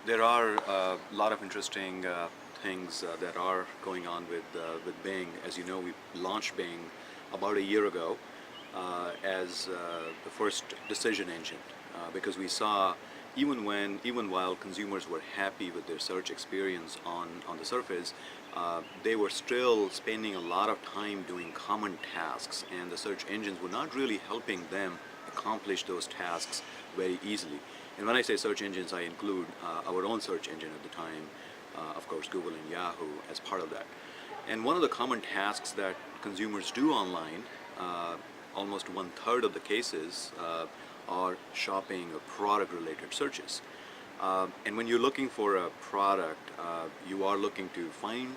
There are a lot of interesting things that are going on with Bing. As you know, we launched Bing about a year ago as the first decision engine because we saw even while consumers were happy with their search experience on the surface, they were still spending a lot of time doing common tasks, and the search engines were not really helping them accomplish those tasks very easily. And when I say search engines, I include our own search engine at the time, of course, Google and Yahoo as part of that. And one of the common tasks that consumers do online, almost 1/3 of the cases are shopping or product-related searches. And when you're looking for a product, you are looking to find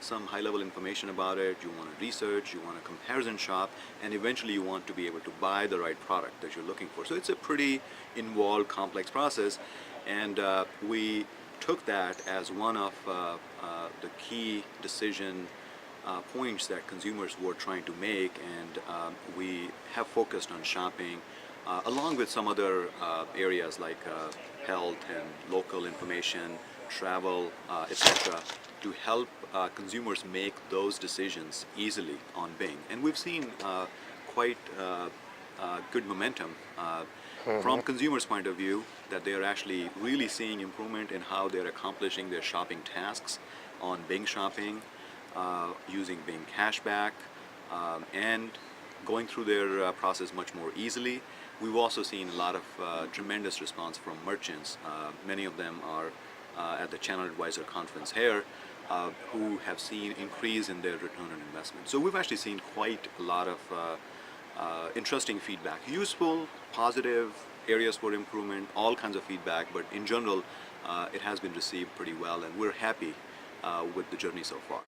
some high-level information about it, you want to research, you want to comparison shop, and eventually you want to be able to buy the right product that you're looking for. So it's a pretty involved, complex process, and we took that as one of the key decision points that consumers were trying to make, and we have focused on shopping along with some other areas like health and local information, travel, etc., to help consumers make those decisions easily on Bing. And we've seen quite good momentum from consumers' point of view, that they are actually really seeing improvement in how they're accomplishing their shopping tasks on Bing Shopping, using Bing Cashback, and going through their process much more easily. We've also seen a lot of tremendous response from merchants. Many of them are at the Channel Advisor conference here, who have seen increase in their return on investment. So we've actually seen quite a lot of interesting feedback, useful, positive, areas for improvement, all kinds of feedback, but in general, it has been received pretty well, and we're happy with the journey so far.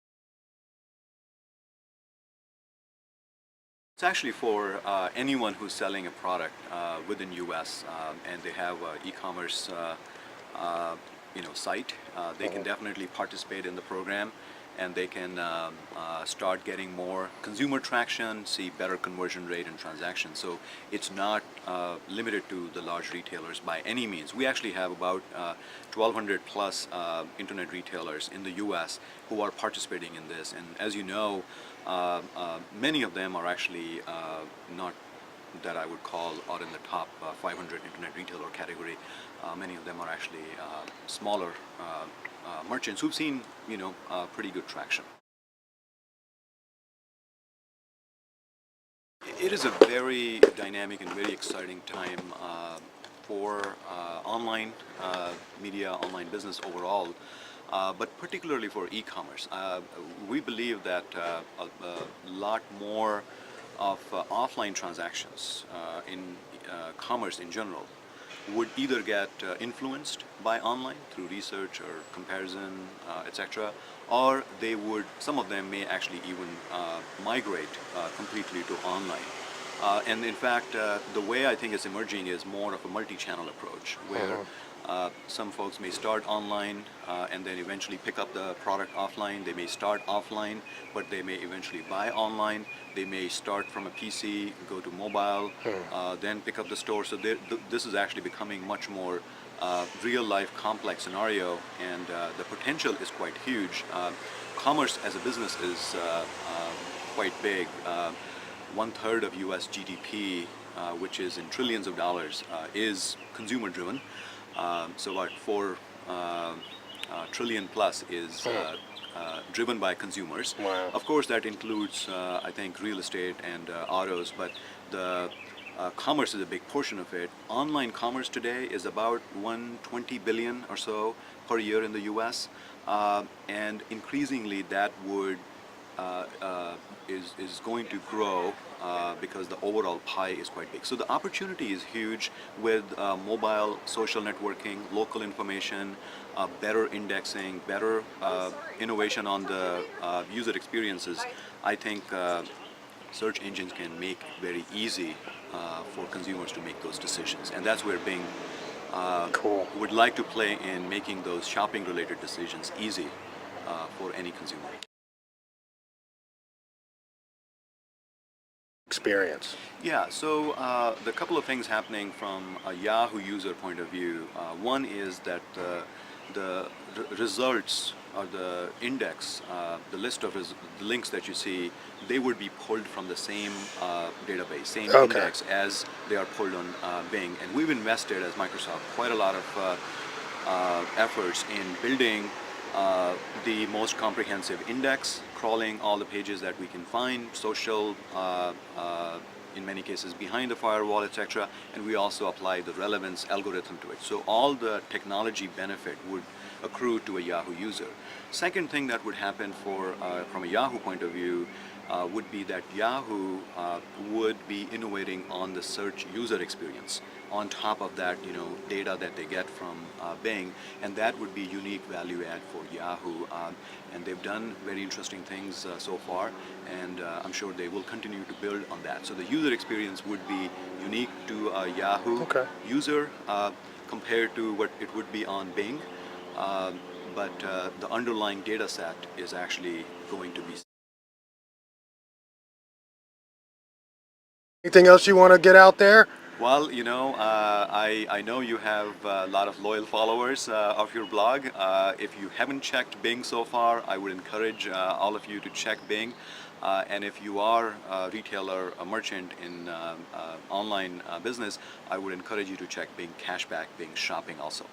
It's actually for anyone who's selling a product within US and they have an e-commerce site. They can definitely participate in the program, and they can start getting more consumer traction, see better conversion rate and transactions. So it's not limited to the large retailers by any means. We actually have about 1,200 plus internet retailers in the US who are participating in this. And as you know, many of them are actually not that I would call are in the top 500 internet retailer category. Many of them are actually smaller merchants who've seen, pretty good traction. It is a very dynamic and very exciting time for online media, online business overall, but particularly for e-commerce. We believe that a lot more of offline transactions in commerce in general would either get influenced by online through research or comparison, etc., or some of them may actually even migrate completely to online. And in fact, the way I think it's emerging is more of a multi-channel approach, where some folks may start online and then eventually pick up the product offline. They may start offline, but they may eventually buy online. They may start from a PC, go to mobile, then pick up the store. So this is actually becoming much more real-life complex scenario, and the potential is quite huge. Commerce as a business is quite big. 1/3 of US GDP, which is in trillions of dollars, is consumer-driven. So about 4 trillion plus is driven by consumers. Wow. Of course, that includes, I think, real estate and autos, but the commerce is a big portion of it. Online commerce today is about 120 billion or so per year in the US, and increasingly that would is going to grow because the overall pie is quite big. So the opportunity is huge with mobile, social networking, local information, better indexing, better innovation on the user experiences. I think search engines can make it very easy for consumers to make those decisions, and that's where Bing would like to play in making those shopping-related decisions easy for any consumer. experience? Yeah, so the couple of things happening from a Yahoo user point of view. One is that the results or the index, the list of the links that you see, they would be pulled from the same database, same Okay. index as they are pulled on Bing. And we've invested as Microsoft quite a lot of efforts in building the most comprehensive index, crawling all the pages that we can find, social, in many cases behind the firewall, etc. And we also apply the relevance algorithm to it. So all the technology benefit would accrue to a Yahoo user. Second thing that would happen from a Yahoo point of view would be that Yahoo would be innovating on the search user experience on top of that, data that they get from Bing, and that would be unique value add for Yahoo. And they've done very interesting things so far, and I'm sure they will continue to build on that. So the user experience would be unique to a Yahoo Okay. user compared to what it would be on Bing. But the underlying data set is actually going to be. Anything else you want to get out there? Well, I know you have a lot of loyal followers of your blog. If you haven't checked Bing so far, I would encourage all of you to check Bing. And if you are a retailer, a merchant in online business, I would encourage you to check Bing Cashback, Bing Shopping also.